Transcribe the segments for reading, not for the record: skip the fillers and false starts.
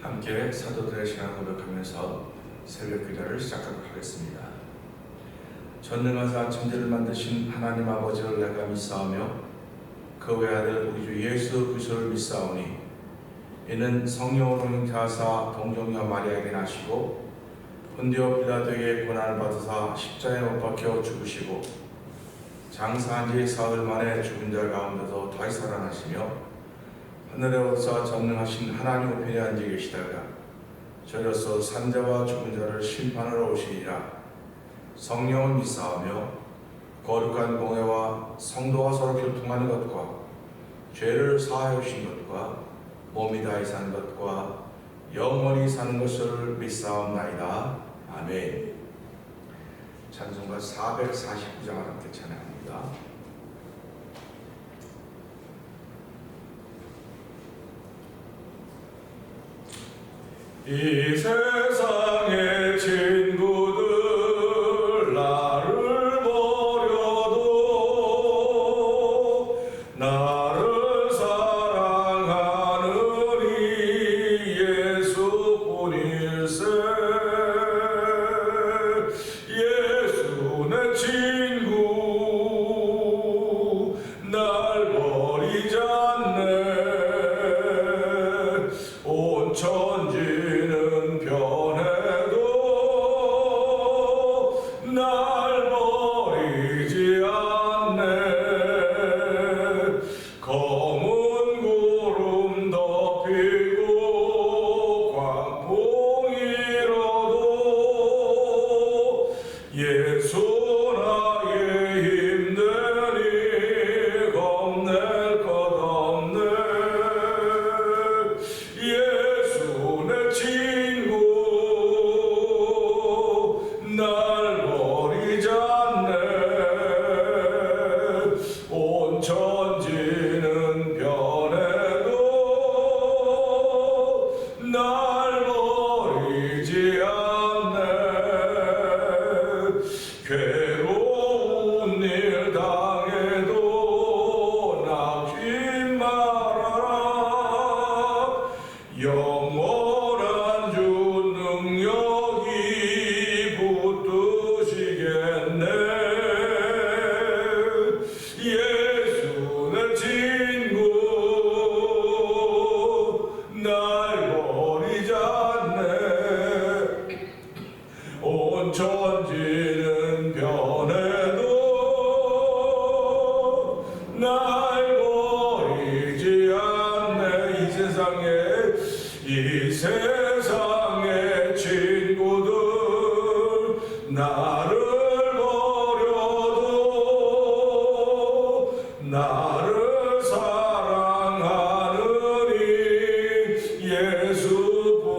함께 사도들의 신앙을 고백하면서 새벽 기도를 시작하도록 하겠습니다. 전능하사 천지를 만드신 하나님 아버지를 내가 믿사오며 그 외아들 우리 주 예수 그리스도를 믿사오니 이는 성령으로 잉태하사 동정녀 마리아에게 나시고 본디오 빌라도에게 고난을 받으사 십자가에 못 박혀 죽으시고 장사한 지 사흘 만에 죽은 자 가운데서 다시 살아나시며 하늘에 오르사 전능하신 하나님 우편에 앉아 계시다가 저로서 산자와 죽은 자를 심판하러 오시리라. 성령을 믿사오며 거룩한 공회와 성도와 서로 교통하는 것과 죄를 사하여 주신 것과 몸이 다히 사는 것과 영원히 사는 것을 믿사옵나이다. 아멘. 찬송가 449장을 함께 찬양합니다. 이 세상의 친구들 나를 버려도 나를 사랑하느니 예수뿐일세. 예수 내 친구 날 버리지 않네. 온 천지 이 세상의 친구들 나를 버려도 나를 사랑하느니 예수뿐일세.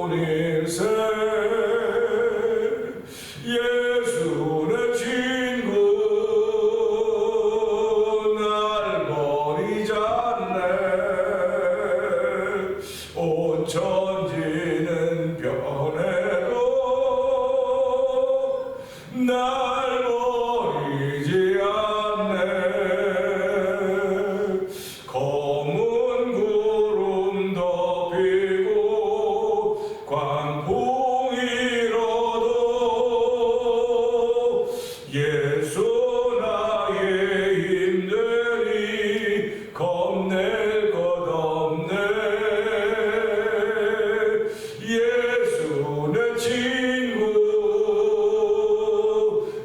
예수 내 친구 날 버리지 않네. 온 천지는 변해도 날 버리지 않네. 검은 구름 덮이고 광풍이 일어도 예수 나의 힘들이 겁낼 것 없네. 예수 내 친구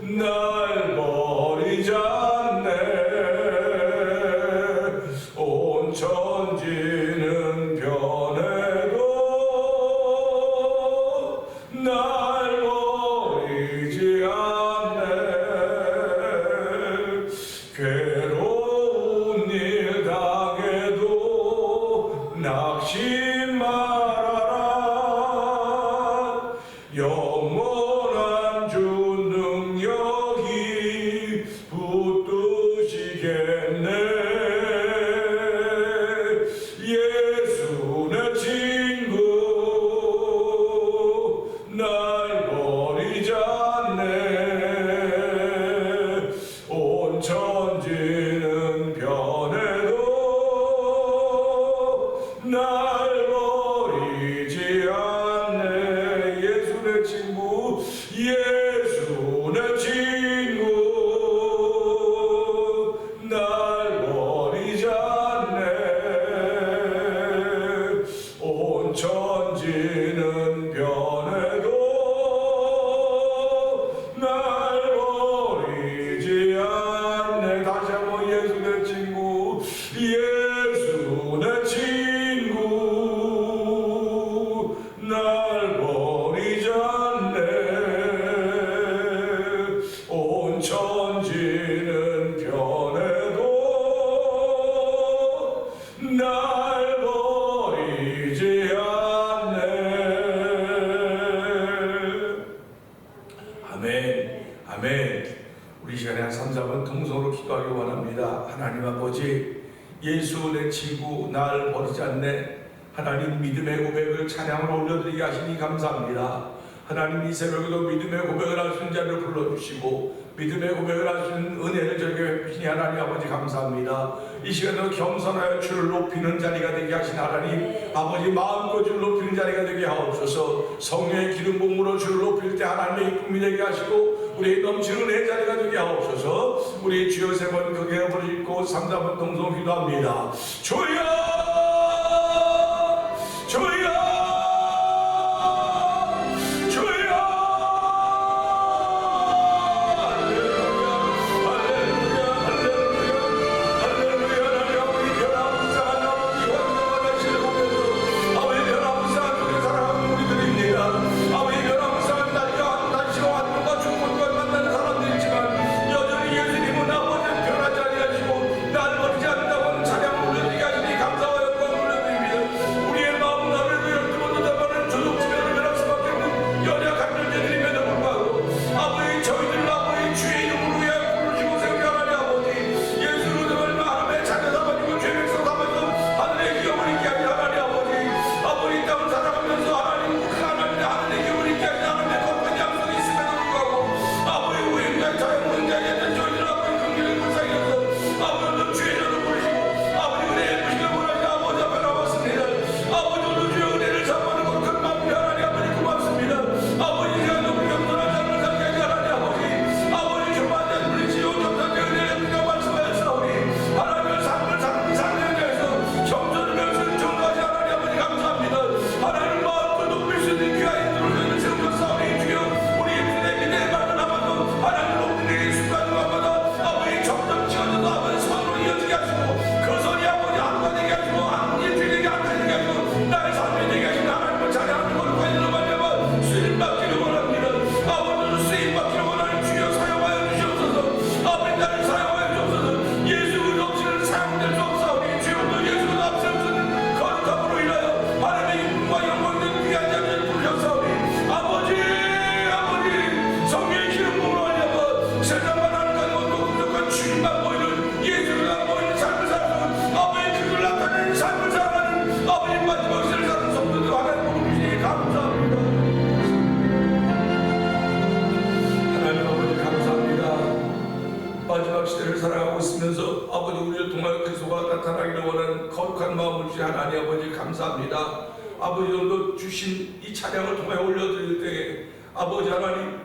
날 버리지 않네. 온 천지는 변해도 날 버리지 않네. 괴로운 일 당해도 낙심 말아라. 영원한 주 능력이 붙드시겠네. 예수 내 친구 날 버리지 않네. 온 천지는 변해도 날 버리지 않네. 버리시고 나를 버리지 않네. 하나님 믿음의 고백을 찬양으로 올려드리게 하시니 감사합니다. 하나님 이 새벽에도 믿음의 고백을 할 수 있는 자를 불러주시고 믿음의 고백을 할 수 있는 은혜를 저에게 베푸시니 하나님 아버지 감사합니다. 이 시간에도 겸손하여 주를 높이는 자리가 되게 하신 하나님 아버지 마음껏 주를 높이는 자리가 되게 하옵소서. 성령의 기름 부음으로 주를 높일 때 하나님의 기쁨이 되게 하시고 우리의 넘치는 은혜의 자리가 되게 하옵소서. 우리 주여 세 번 크게 부르짖고 3-4번 동성 기도합니다. 주여 주여 하나님 아버지 감사합니다. 아버지 오늘도 주신 이 찬양을 통해 올려드릴 때에 아버지 하나님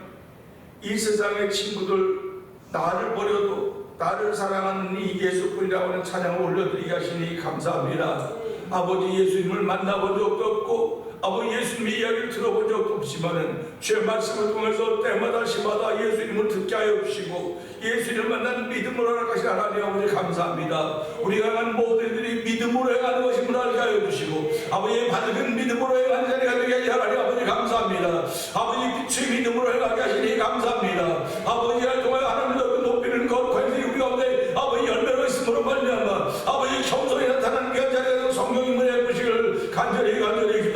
이 세상의 친구들 나를 버려도 나를 사랑하는 이 예수뿐이라고 하는 찬양을 올려드리게 하시니 감사합니다. 아버지 예수님을 만나본 적도 없고 아버지 예수님의 이야기를 들어본 적도 없지만은 주의 말씀을 통해서 때마다 시마다 예수님을 듣게 하여 주시고 예수님을 만난 믿음으로 행하신 하나님 아버지 감사합니다. 우리가 한 모든 이들이 믿음으로 행하는 것임을 알게 하여 주시고 아버지의 밝은 믿음으로 행하는 자리가 되게 하신 하나님 아버지 감사합니다. 아버지 빛의 믿음으로 행하게 하시니 감사합니다. 아버지를 통하여 하나님을 높이는 것 관심이 우리 가운데 아버지 열매로 있음으로 말미암아 아버지 겸손히 나타나는 그 자리에서 성령님을 해보시기를 간절히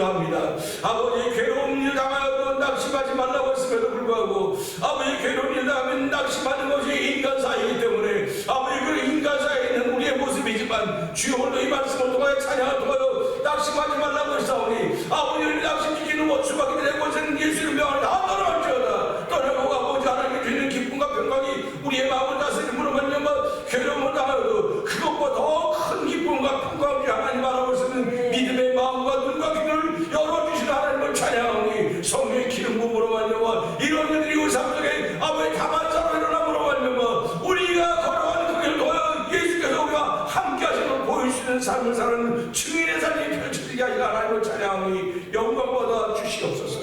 기도합니다. 아버지 괴로운 일 당하여도 낙심하지 말라고 했음에도 불구하고 아버지 괴로운 일 당하면 낙심하는 것이 인간사이기 때문에 아버지 그 인간사이에 있는 우리의 모습이지만 주여 오늘도 이 말씀을 통하여 찬양을 통하여 낙심하지 말라고 했사오니 아버지를 낙심시키는 원수가 된 것은 예수의 명을 다 떠나갈지어다. 떠나고 아버지 하나님께 주는 기쁨과 평강이 우리의 마음을 다스림으로 말미암아 괴로움을 당하여도 그것보다 더 큰 기쁨과 평강을 하나님 바라볼 수 있는 믿음의 마음과 눈과 귀를 열어주시는 하나님을 찬양하오니 성령의 기름 부음으로 말미암아 이런 일들이 우리 삶 속에 아버지 다만사로 일어남으로 말미암아 우리가 걸어가는 그 길을 통하여 예수께서 우리가 함께 하심을 보일 수 있는 삶을 사는 증인의 삶이 펼쳐지게 하시는 하나님을 찬양하오니 영광받아 주시옵소서.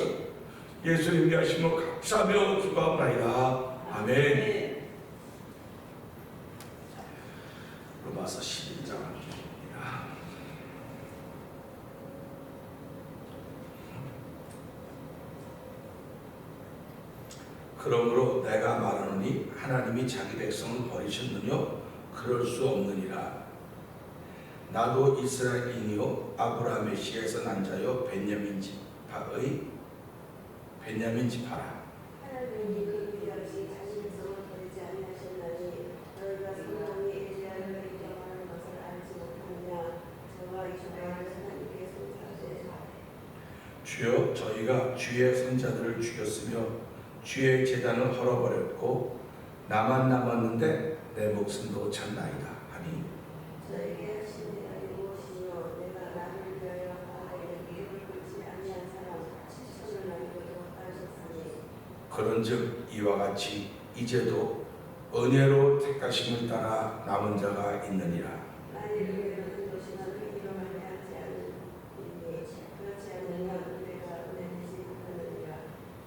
예수님 위하심을 감사하며 기도합나이다. 아멘. 로마서 12장 그러므로 내가 말하노니 하나님이 자기 백성을 버리셨느뇨? 그럴 수 없느니라. 나도 이스라엘인이요 아브라함의 씨에서 난 자요 베냐민 지파라. 하나님이 그들이 없이 자신의 성을 버리지 아니하셨나니 너희가 성령이 엘리야를 인정하는 것을 알지 못하느냐. 주여, 저희가 주의 선자들을 죽였으며 주의 제단을 헐어버렸고 나만 남았는데 내 목숨도 찬나이다 하니 저에게 하신 대답이 무엇이뇨? 내가 나를 위하여 바알에게 예를 굴지 아니한 사람 7천을 남기도록 하셨으니 그런즉 이와 같이 이제도 은혜로 택하심을 따라 남은 자가 있느니라. 만일 의뢰는 도시는 의로 말미암지 않으니 그렇지 않으면 우리가 은혜 되지 못하느니라.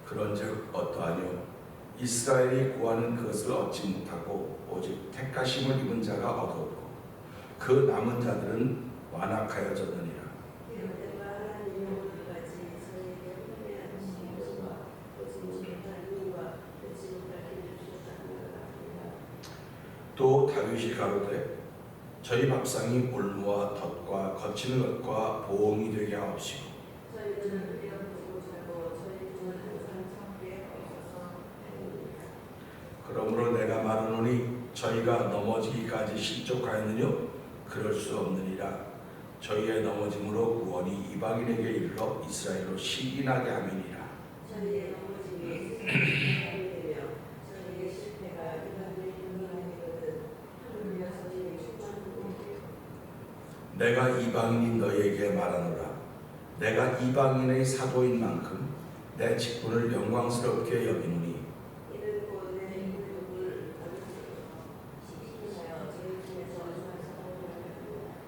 그런즉 어떠하뇨? 이스라엘이 구하는 그것을 얻지 못하고 오직 택하심을 입은 자가 얻었고 그 남은 자들은 완악하여졌느니라. 이르되 하나님이 오늘까지 저에게 은혜한 신과 보지 못할 눈과 듣지 못할 귀를 주셨다는 것 같습니다. 또 다윗이 가로되 저희 밥상이 올무와 덫과 거친 것과 보응이 되게 하옵시고 저희는 의리없고 살고 저희 중은 항상 참게 없어서 행입니다. 그러므로 내가 말하노니 저희가 넘어지기까지 실족하였느뇨? 그럴 수 없느니라. 저희의 넘어짐으로 구원이 이방인에게 이르러 이스라엘로 시기나게 함이니라. 저희의 넘어짐이 세상에 되며 저희의 실패가 이방인의 분명하거든 하늘이여 저희의 충만한 내가 이방인인 너희에게 말하노라. 내가 이방인의 사도인 만큼 내 직분을 영광스럽게 여기노니 이는 곧 내 인격을 시키하여 저희 중에서 얼마나 사랑하느냐.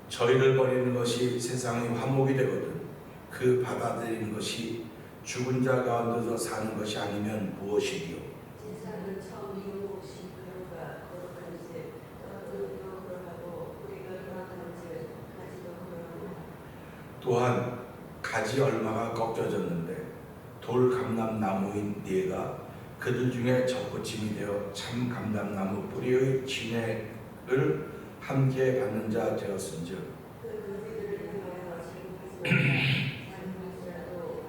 저희를 버리는 것이 세상의 화목이 되거든 그 받아들이는 것이 죽은 자 가운데서 사는 것이 아니면 무엇이리요? 세상은 처음 이루신 가루가 거룩한지 떨어뜨리기도 그러하고 우리가 거룩한지 가지도 그러하나. 또한 가지 얼마가 꺾여졌는데 돌 감람나무인 네가 그들 중에 접붙임이 되어 참 감람나무 뿌리의 진액을 함께 받는 자 되었은즉 그 그들을 향하여 질문하지 말지라도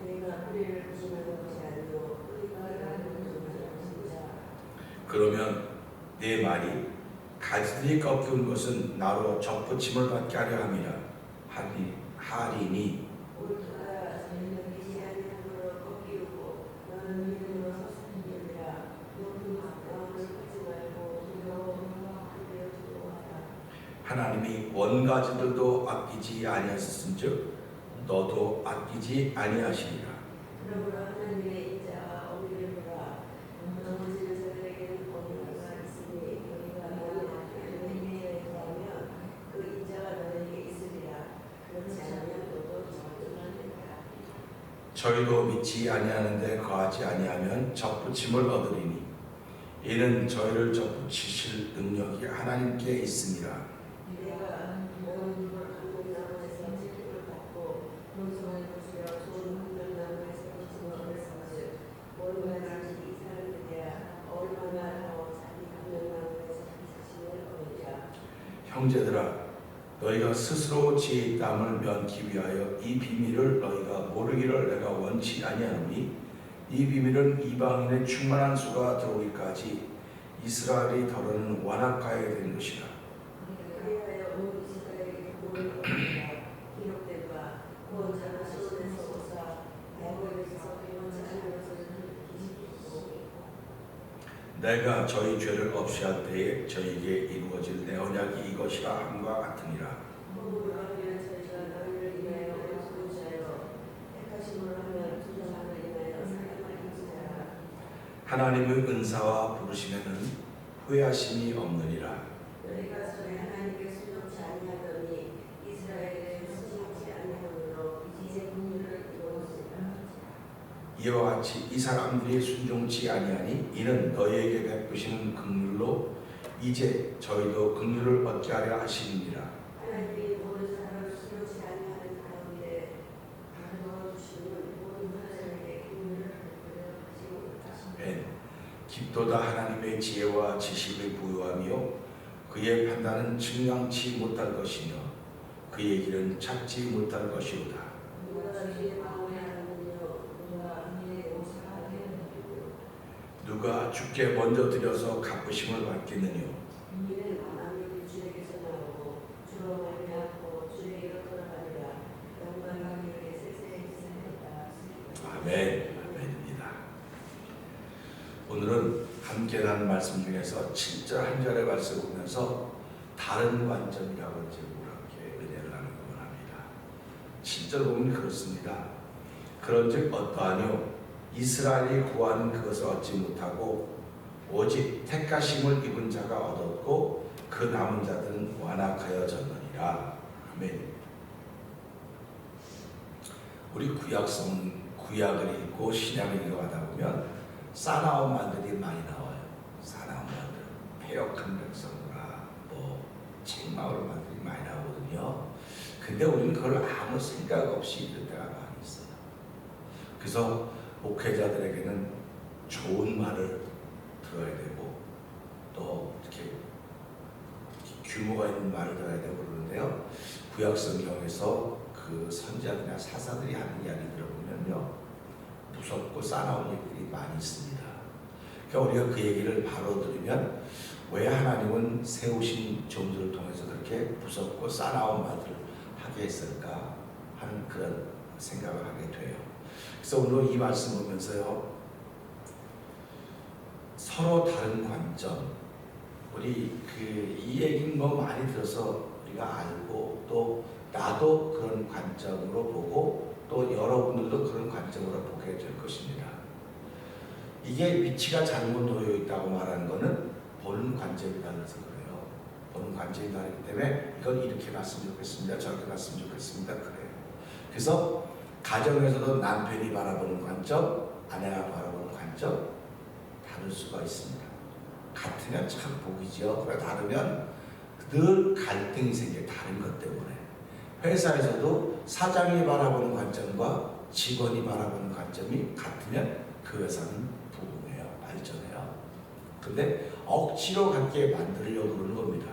내가 뿌리를 부정하는 것이 아니요 뿌리가 나를 부정하는 것이니라. 그러면 네 말이 가지들이 꺾인 것은 나로 접붙임을 받게 하려 함이라 하리니 오늘따라 저희는 믿지 아니함으로 꺾이고 너는 믿음으로 섰음이니라. 너는 마음을 끄지 말고 두려워하여 두려워하라. 하나님이 원가지들도 아끼지 아니하셨은즉 너도 아끼지 아니하시리라. 그러므로 하나님의 인자와 어미를 보라. 넘어지는 자들에게는 어미가 있으니 너희가 만일 하나님의 구하면 그 인자가 너희에게 있으리라. 그렇지 않으면 너도 적응하리라. 저희도 믿지 아니하는데 거하지 아니하면 접붙임을 얻으리니 이는 저희를 접붙이실 능력이 하나님께 있습니다. 내가 모든 감목나무에서 찔림을 받고 문성을 부수려 좋은 hun명나무에서 기침을 했은즉 모든 가지 이 사람들이야 얼마나 더 자기 감명나무에서 기침을 얻으랴. 형제들아 너희가 스스로 지혜의 땀을 면기 위하여 이 비밀을 너희가 모르기를 내가 원치 아니하노니 이 비밀은 이방인의 충만한 수가 들어오기까지 이스라엘이 더러는 완악하게 된 것이라. 그리하여 온 이스라엘에게 복을 얻으리라. 기록된 바 구원자가 시온에서 오사 야곱에서 구원자 하나님을 기시키고 내가 저희 죄를 없이 할 때에 저희에게 이루어질 내 언약이 이것이라 함과 같으니라. 몸으로 하면 저희가 너희를 인하여 온수를 자여 택하심으로 하면 투정함을 인하여 사랑을 인지하라. 하나님의 은사와 부르심에는 후회하심이 없느니라. 너희가 전에 하나님께 순종치 아니하더니 이스라엘에 순종치 아니하므로 이제 국민을 이루었으리라. 이와 같이 이 사람들이 순종치 아니하니 이는 너희에게 베푸시는 긍휼로 이제 저희도 긍휼을 얻게 하려 하심이니라. 하나님이 모든 사람을 순종치 아니하는 가운데 바로 주시는 모든 사람에게 국민을 베풀려 하시니라. 깊도다 하나님의 지혜와 지식의 부요하며 그의 판단은 측량치 못할 것이며 그의 길은 찾지 못할 것이로다. 누가 주의 마음에 하느뇨 누가 그의 오사하게 하느뇨. 누가 주께 먼저 드려서 갚으심을 받겠느냐. 이는 만민이 주에게서 나오고 주로 말미암고 주에게로 돌아가리라. 영광과 기록이 세세히 아멘. 아멘입니다. 오늘은 함께 나눈 말씀 중에서 7절 한 절의 말씀을 보면서 다른 관점이라고 제목으로 함께 은혜를 나누기 원합니다. 7절 보면 그렇습니다. 그런즉 어떠하뇨? 이스라엘이 구하는 그것을 얻지 못하고 오직 택하심을 입은 자가 얻었고 그 남은 자들은 완악하여졌느니라. 아멘. 우리 구약을 읽고 신약을 읽어가다 보면 사나운 말들이 많이 나와요. 사나운 말들, 패역한 백성들아, 책망을 말들이 많이 나오거든요. 근데 우리는 그걸 아무 생각 없이 읽을 때가 많이 있어요. 그래서 목회자들에게는 좋은 말을 들어야 되고 또 이렇게 규모가 있는 말을 들어야 되고 그러는데요. 구약 성경에서 그 선지자들이나 사사들이 하는 이야기 들어보면요, 무섭고 싸나운 얘기들이 많이 있습니다. 그러니까 우리가 그 얘기를 바로 들으면 왜 하나님은 세우신 종들을 통해서 그렇게 무섭고 싸나운 말들을 하게 했을까 하는 그런 생각을 하게 돼요. 그래서 오늘 이 말씀 보면서요, 서로 다른 관점, 우리 이 얘기는 뭐 많이 들어서 우리가 알고 또 나도 그런 관점으로 보고 또 여러분들도 그런 관점으로 보게 될 것입니다. 이게 위치가 잘못 놓여 있다고 말하는 것은 보는 관점이 달라서 그래요. 보는 관점이 다르기 때문에 이건 이렇게 봤으면 좋겠습니다, 저렇게 봤으면 좋겠습니다, 그래요. 그래서 가정에서도 남편이 바라보는 관점, 아내가 바라보는 관점 다를 수가 있습니다. 같으면 참 복이죠. 그러나 다르면 늘 갈등이 생겨요. 다른 것 때문에. 회사에서도 사장이 바라보는 관점과 직원이 바라보는 관점이 같으면 그 회사는 부흥해요. 발전해요. 근데 억지로 갖게 만들려고 그러는 겁니다.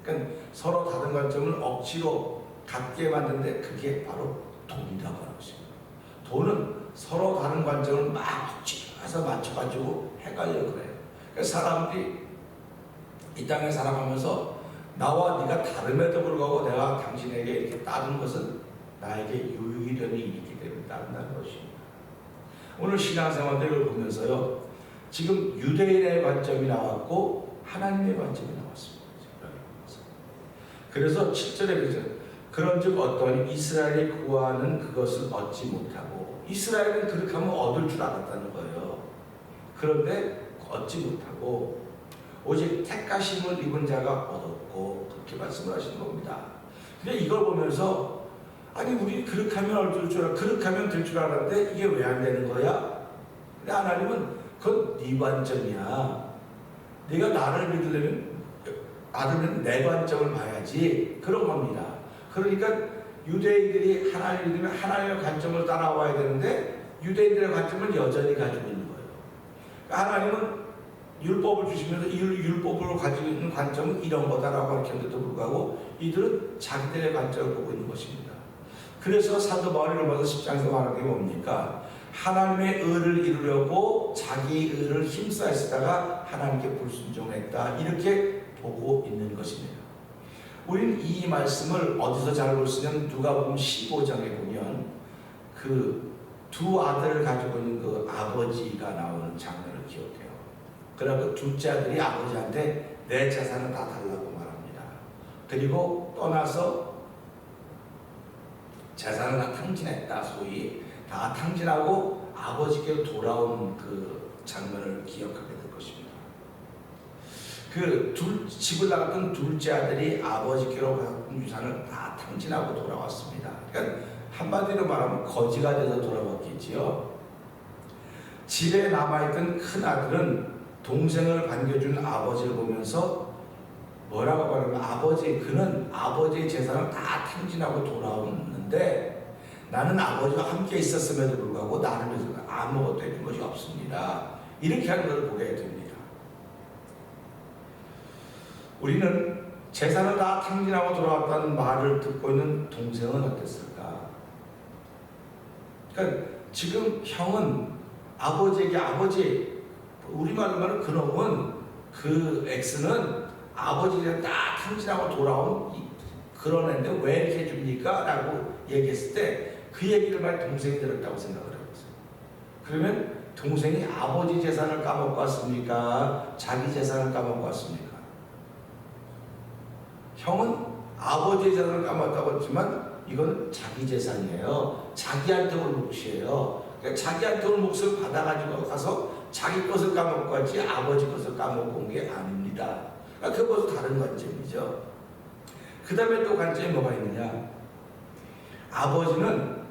그러니까 서로 다른 관점을 억지로 갖게 만드는데 그게 바로 돈이라고 하는 것입니다. 돈은 서로 다른 관점을 막 억지로 해서 맞춰가지고 헷갈려 그래요. 그러니까 사람들이 이 땅에 살아가면서 나와 네가 다름에도 불구하고 내가 당신에게 이렇게 따른 것은 나에게 유익이 되는 일이 있기 때문에 따른다는 것입니다. 오늘 신앙생활들을 보면서요, 지금 유대인의 관점이 나왔고 하나님의 관점이 나왔습니다. 그래서 7절에 그런즉 어떠하니 이스라엘이 구하는 그것을 얻지 못하고, 이스라엘은 그렇게 하면 얻을 줄 알았다는 거예요. 그런데 얻지 못하고 오직 택하심을 입은 자가 얻었고, 그렇게 말씀을 하시는 겁니다. 근데 이걸 보면서 아니 우리 그렇게 하면 얻을 줄 알았, 그렇게 하면 될 줄 알았는데 이게 왜 안 되는 거야? 근데 하나님은 그건 네 관점이야. 네가 나를 믿으려면 내 관점을 봐야지, 그런 겁니다. 그러니까 유대인들이 하나님을 믿으면 하나님의 관점을 따라와야 되는데 유대인들의 관점을 여전히 가지고 있는 거예요. 그러니까 하나님은 율법을 주시면서 이 율법으로 가지고 있는 관점은 이런 거다라고 가르쳤는데도 불구하고 이들은 자기들의 관점을 보고 있는 것입니다. 그래서 사도 바울이 로마서 10장에서 말하는 게 뭡니까? 하나님의 의를 이루려고 자기 의를 힘써 쓰다가 하나님께 불순종했다, 이렇게 보고 있는 것입니다. 우리는 이 말씀을 어디서 잘 볼 수 있냐면 누가복음 15장에 보면 그 두 아들을 가지고 있는 그 아버지가 나오는 장면을 기억해요. 그러나 그 둘째 아들이 아버지한테 내 재산은 다 달라고 말합니다. 그리고 떠나서 재산을 다 탕진했다, 소위 다 탕진하고 아버지께로 돌아온 그 장면을 기억하게 될 것입니다. 그 집을 나갔던 둘째 아들이 아버지께로 갖은 유산을 다 탕진하고 돌아왔습니다. 그러니까 한마디로 말하면 거지가 돼서 돌아왔겠지요. 집에 남아있던 큰 아들은 동생을 반겨준 아버지를 보면서 뭐라고 말하면 그는 아버지의 재산을 다 탕진하고 돌아오는데 나는 아버지와 함께 있었음에도 불구하고 나를 위해서 아무것도 해준 것이 없습니다. 이렇게 하는 것을 보게 됩니다. 우리는 재산을 다 탕진하고 돌아왔다는 말을 듣고 있는 동생은 어땠을까? 그러니까 지금 형은 아버지에게 우리말로 말하면 그놈은 그 X는 아버지가 다 탕진하고 돌아온 그런 애인데 왜 이렇게 해줍니까? 라고 얘기했을 때 그 얘기를 말 동생이 들었다고 생각을 해봤어요. 그러면 동생이 아버지 재산을 까먹고 왔습니까? 자기 재산을 까먹고 왔습니까? 형은 아버지의 재산을 까먹었다고 했지만 이건 자기 재산이에요. 자기한테 올 몫이에요. 그러니까 자기한테 올 몫을 받아가지고 가서 자기 것을 까먹고 왔지 아버지 것을 까먹고 온 게 아닙니다. 그러니까 그것도 다른 관점이죠. 그 다음에 또 관점이 뭐가 있느냐. 아버지는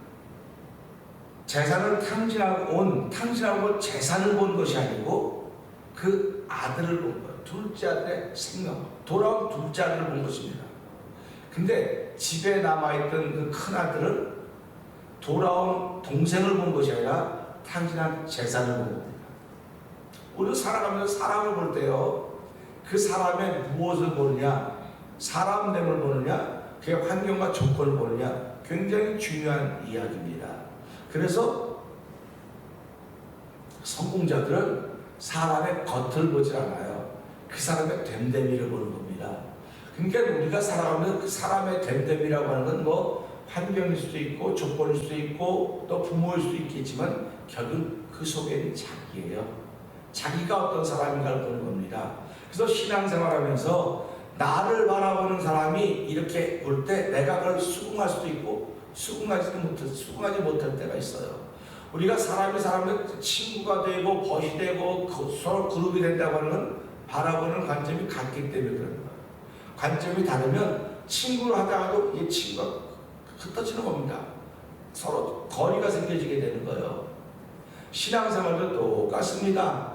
재산을 탕진하고 재산을 본 것이 아니고 그 아들을 본 거예요. 둘째 아들의 생명, 돌아온 둘째 아들을 본 것입니다. 근데 집에 남아있던 그 큰 아들은 돌아온 동생을 본 것이 아니라 탕진한 재산을 본 겁니다. 우리는 살아가면서 사람을 볼 때요, 그 사람의 무엇을 보느냐, 사람됨을 보느냐, 그의 환경과 조건을 보느냐, 굉장히 중요한 이야기입니다. 그래서 성공자들은 사람의 겉을 보지 않아요. 그 사람의 됨됨이를 보는 겁니다. 그러니까 우리가 살아가면서 그 사람의 됨됨이라고 하는 건 뭐 환경일 수도 있고 조건일 수도 있고 또 부모일 수도 있겠지만 결국 그 속에는 자기예요. 자기가 어떤 사람인가를 보는 겁니다. 그래서 신앙생활하면서 나를 바라보는 사람이 이렇게 볼 때 내가 그걸 수긍할 수도 있고 수긍하지 못할 때가 있어요. 우리가 사람이 사람의 친구가 되고 벗이 되고 서로 그룹이 된다고 하는 건 바라보는 관점이 같기 때문에 그런 거예요. 관점이 다르면 친구를 하다가도 이 친구가 흩어지는 겁니다. 서로 거리가 생겨지게 되는 거예요. 신앙생활도 똑같습니다.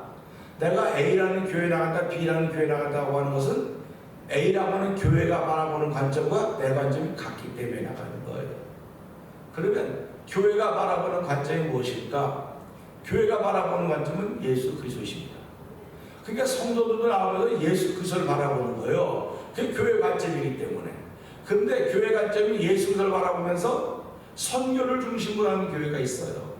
내가 A라는 교회 나간다, B라는 교회 나간다고 하는 것은 A라고 하는 교회가 바라보는 관점과 내 관점이 같기 때문에 나가는 거예요. 그러면 교회가 바라보는 관점이 무엇일까? 교회가 바라보는 관점은 예수 그리스도십니다. 그러니까 성도들도 나오면서 예수 그리스도를 바라보는 거예요. 그게 교회 관점이기 때문에. 그런데 교회 관점이 예수 그리스도를 바라보면서 선교를 중심으로 하는 교회가 있어요.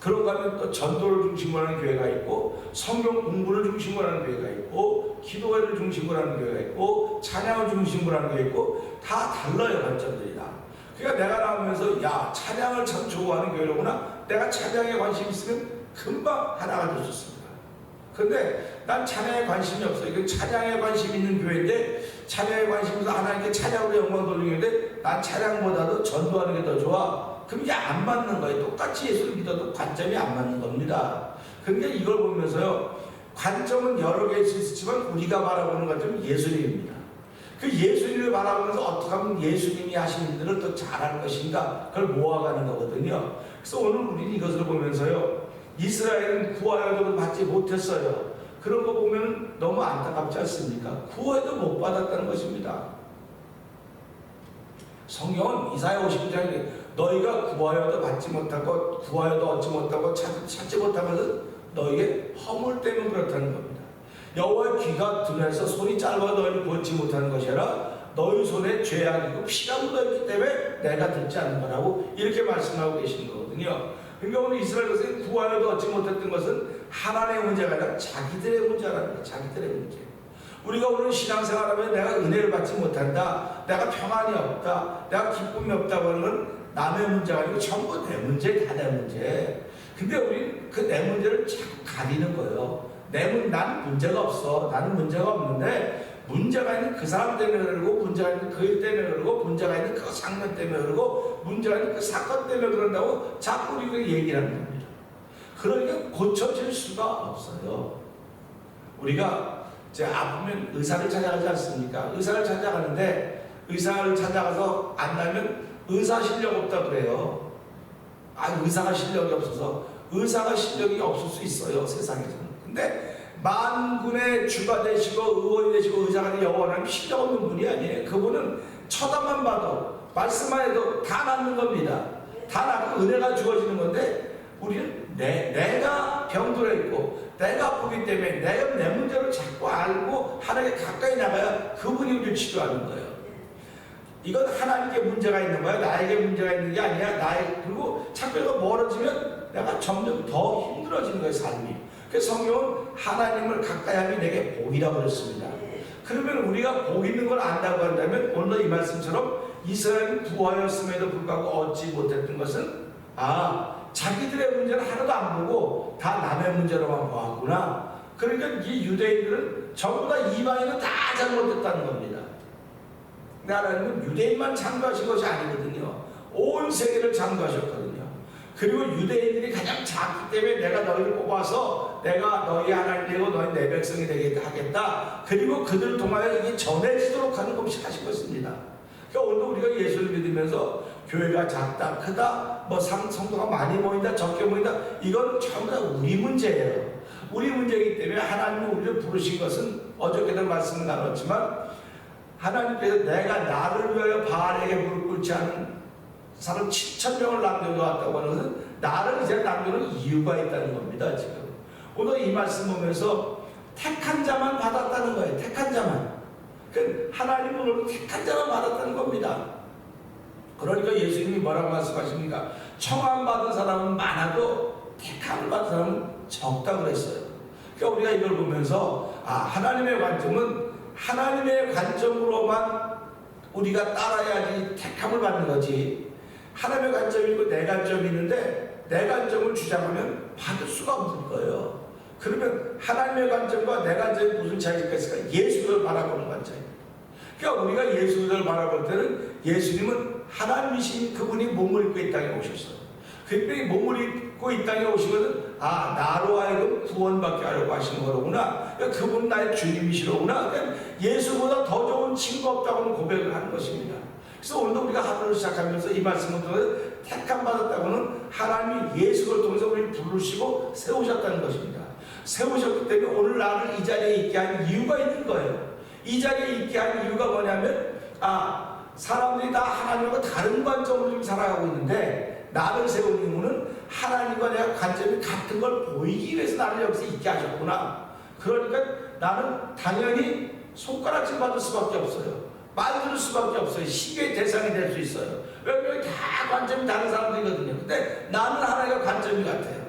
그런가 하면 또 전도를 중심으로 하는 교회가 있고 성경 공부를 중심으로 하는 교회가 있고 기도회를 중심으로 하는 교회가 있고 찬양을 중심으로 하는 교회가 있고 다 달라요. 관점들이 다. 그러니까 내가 나오면서 야 찬양을 참 좋아하는 교회로구나. 내가 찬양에 관심 있으면 금방 하나가 될 수 있습니다. 그런데 난 찬양에 관심이 없어요. 이건 찬양에 관심 있는 교회인데 찬양에 관심 있어서 하나님께 찬양으로 영광 돌리는 교회인데 난 찬양보다도 전도하는 게 더 좋아. 그럼 이게 안 맞는 거예요. 똑같이 예수를 믿어도 관점이 안 맞는 겁니다. 그러니까 이걸 보면서요, 관점은 여러 개일 수 있지만 우리가 바라보는 관점은 예수님입니다. 그 예수님을 바라보면서 어떻게 하면 예수님이 하신 일들을 더 잘할 것인가 그걸 모아가는 거거든요. 그래서 오늘 우리는 이것을 보면서요, 이스라엘은 구하여도 받지 못했어요. 그런 거 보면 너무 안타깝지 않습니까? 구하여도 못 받았다는 것입니다. 성경은 이사야 59장에 너희가 구하여도 받지 못하고 구하여도 얻지 못하고 찾지 못한 것은 너희의 허물 때문에 그렇다는 겁니다. 여호와의 귀가 둔해서 손이 짧아 너희를 보지 못하는 것이 아니라 너희 손에 죄악이고 피가 묻어있기 때문에 내가 듣지 않는 거라고 이렇게 말씀하고 계시는 거거든요. 그러니까 오늘 이스라엘 것은 구하여도 얻지 못했던 것은 하나님의 문제가 아니라 자기들의 문제라는 거예요. 자기들의 문제. 우리가 오늘 신앙생활하면 내가 은혜를 받지 못한다, 내가 평안이 없다, 내가 기쁨이 없다고 하는 건 남의 문제가 아니고 전부 내 문제, 다 내 문제. 근데 우리는 그 내 문제를 자꾸 가리는 거예요. 난 문제가 없어. 나는 문제가 없는데 문제가 있는 그 사람 때문에 그러고 문제가 있는 그 일 때문에 그러고 문제가 있는 그 장면 때문에 그러고 문제가 있는 그 사건 때문에 그런다고 자꾸 우리가 얘기를 하는 겁니다. 그러니까 고쳐질 수가 없어요. 우리가 이제 아프면 의사를 찾아가지 않습니까? 의사를 찾아가는데 의사를 찾아가서 안 나면 의사 실력 없다 그래요. 의사가 실력이 없어서 의사가 실력이 없을 수 있어요. 세상에서는. 근데 만군의 주가 되시고 의원이 되시고 의사가 되시고 여호와는 실력 없는 분이 아니에요. 그분은 쳐다만 봐도 말씀만 해도 다 낫는 겁니다. 다 낫고 은혜가 주어지는 건데 우리는 내가 병들어 있고 내가 아프기 때문에 내가 내 문제를 자꾸 알고 하나님께 가까이 나가야 그분이 우리를 치료하는 거예요. 이건 하나님께 문제가 있는 거야. 나에게 문제가 있는 게 아니야. 그리고 자꾸 이거 멀어지면 내가 점점 더 힘들어지는 거예요, 삶이. 그래서 성경은 하나님을 가까이 하면 내게 복이라고 그랬습니다. 그러면 우리가 복 있는 걸 안다고 한다면 오늘 이 말씀처럼 이스라엘은 구하였음에도 불구하고 얻지 못했던 것은 자기들의 문제는 하나도 안 보고 다 남의 문제로만 보았구나. 그러니까 이 유대인들은 전부 다 이방인은 다 잘못했다는 겁니다. 근데 하나님은 유대인만 창조하신 것이 아니거든요. 온 세계를 창조하셨거든요. 그리고 유대인들이 가장 작기 때문에 내가 너희를 뽑아서 내가 너희 하나님 되고 너희 내 백성이 되게 하겠다. 그리고 그들을 통하여 이게 전해지도록 하는 것이 하신 것입니다. 그러니까 오늘 우리가 예수를 믿으면서 교회가 작다 크다 뭐 성도가 많이 모인다 적게 모인다 이건 전부 다 우리 문제예요. 우리 문제이기 때문에 하나님이 우리를 부르신 것은 어저께도 말씀을 나눴지만 하나님께서 내가 나를 위하여 바알에게 무릎 꿇지 않은 사람 7,000명을 남겨놓았다고 하는 것은 나를 이제 남겨놓은 이유가 있다는 겁니다. 지금 오늘 이 말씀 보면서 택한 자만 받았다는 거예요. 택한 자만. 그 하나님은 오늘 택한 자만 받았다는 겁니다. 그러니까 예수님이 뭐라고 말씀하십니까? 청함받은 사람은 많아도 택함을 받은 사람은 적다 그랬어요. 그러니까 우리가 이걸 보면서 하나님의 관점은 하나님의 관점으로만 우리가 따라야지 택함을 받는 거지. 하나님의 관점이 있고 내 관점이 있는데 내 관점을 주장하면 받을 수가 없는 거예요. 그러면 하나님의 관점과 내 관점이 무슨 차이가 있을까? 예수를 바라보는 관점입니다. 그러니까 우리가 예수를 바라볼 때는 예수님은 하나님이신 그분이 몸을 입고 이 땅에 오셨어요. 그분이 몸을 입고 이 땅에 오신 것은 나로 하여금 구원받게 하려고 하시는 거로구나. 그러니까 그분 나의 주님이시로구나. 그러니까 예수보다 더 좋은 친구 없다고는 고백을 하는 것입니다. 그래서 오늘도 우리가 하루를 시작하면서 이 말씀을 통해서 택함 받았다고는 하나님이 예수를 통해서 우리를 부르시고 세우셨다는 것입니다. 세우셨기 때문에 오늘 나를 이 자리에 있게 한 이유가 있는 거예요. 이 자리에 있게 한 이유가 뭐냐면 사람들이 다 하나님과 다른 관점으로 지금 살아가고 있는데 나를 세운 이유는 하나님과 내가 관점이 같은 걸 보이기 위해서 나를 여기서 있게 하셨구나. 그러니까 나는 당연히 손가락질 받을 수밖에 없어요. 말 들을 수밖에 없어요. 시기의 대상이 될 수 있어요. 왜냐면 다 관점이 다른 사람들이거든요. 근데 나는 하나님과 관점이 같아요.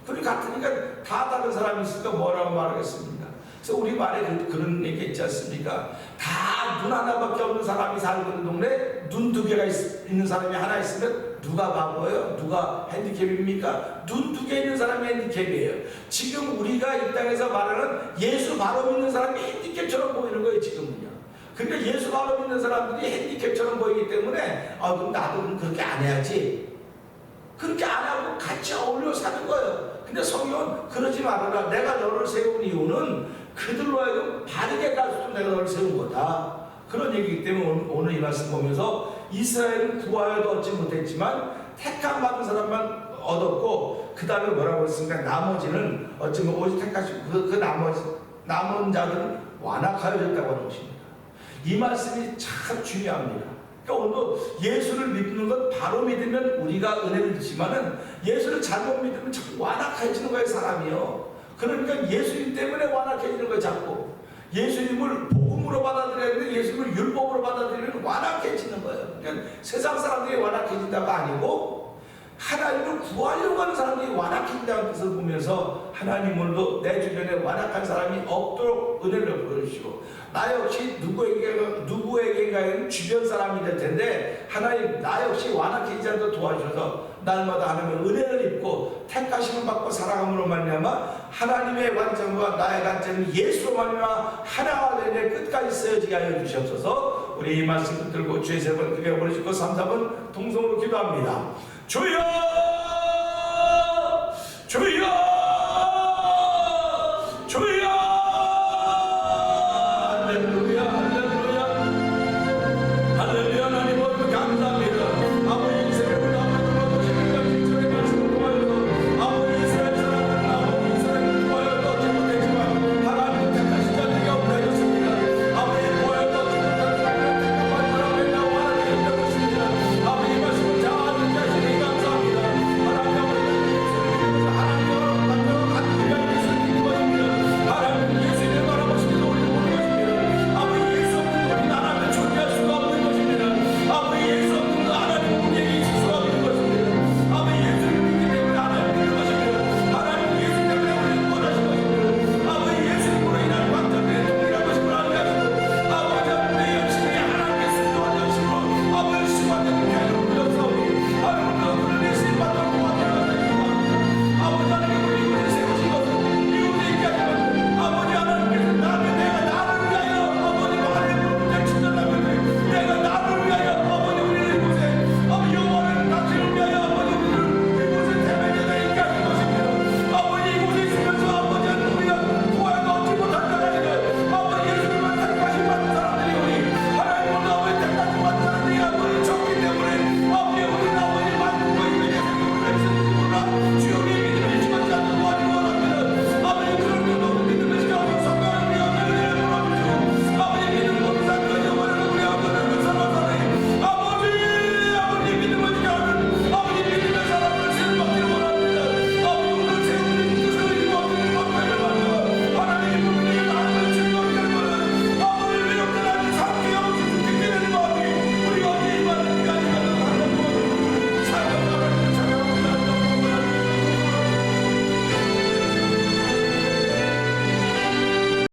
그리 같으니까 다 다른 사람이 있으니까 뭐라고 말하겠습니까? 그래서 우리 말에 그런 얘기 있지 않습니까? 다 눈 하나밖에 없는 사람이 살고 있는 동네에 눈 두 개가 있는 사람이 하나 있으면 누가 바보예요? 누가 핸디캡입니까? 눈 두 개 있는 사람이 핸디캡이에요. 지금 우리가 이 땅에서 말하는 예수 바로 믿는 사람이 핸디캡처럼 보이는 거예요. 지금은요. 그러니까 예수 바로 믿는 사람들이 핸디캡처럼 보이기 때문에 그럼 나도 그렇게 안 해야지. 그렇게 안 하고 같이 어울려 사는 거예요. 근데 성경은 그러지 말아라. 내가 너를 세운 이유는 그들로 하여금 바르게 갈 수 있도록 내가 너를 세운 거다. 그런 얘기이기 때문에 오늘 이 말씀 보면서 이스라엘은 구하여도 얻지 못했지만 택함 받은 사람만 얻었고 그 다음에 뭐라고 했습니까? 나머지는 어쩌면 오직 택하시고 그 나머지 남은 자들은 완악하여졌다고 하는 것입니다. 이 말씀이 참 중요합니다. 그러니까 오늘도 예수를 믿는 건 바로 믿으면 우리가 은혜를 주지만은 예수를 잘못 믿으면 자꾸 완악해지는 거예요, 사람이요. 그러니까 예수님 때문에 완악해지는 거예요, 자꾸. 예수님을 복음으로 받아들여야 되는데 예수님을 율법으로 받아들이면 완악해지는 거예요. 그러니까 세상 사람들이 완악해진다가 아니고 하나님을 구하려고 하는 사람들이 완악해진다는 뜻을 보면서 하나님 오늘도 내 주변에 완악한 사람이 없도록 은혜를 보여주시고 나 역시 누구에게인가에는 주변 사람이 될 텐데 하나님 나 역시 완악해지지 않도록 도와주셔서 날마다 하나님의 은혜를 입고 택하심을 받고 살아감으로 말미암아 하나님의 관점과 나의 관점이 예수로 말미암아 하나가 되는 끝까지 쓰여지게 하여 주시옵소서. 우리 이 말씀 붙들고 주의 세 번 크게 보내주고 3, 4번 동성으로 기도합니다. 주여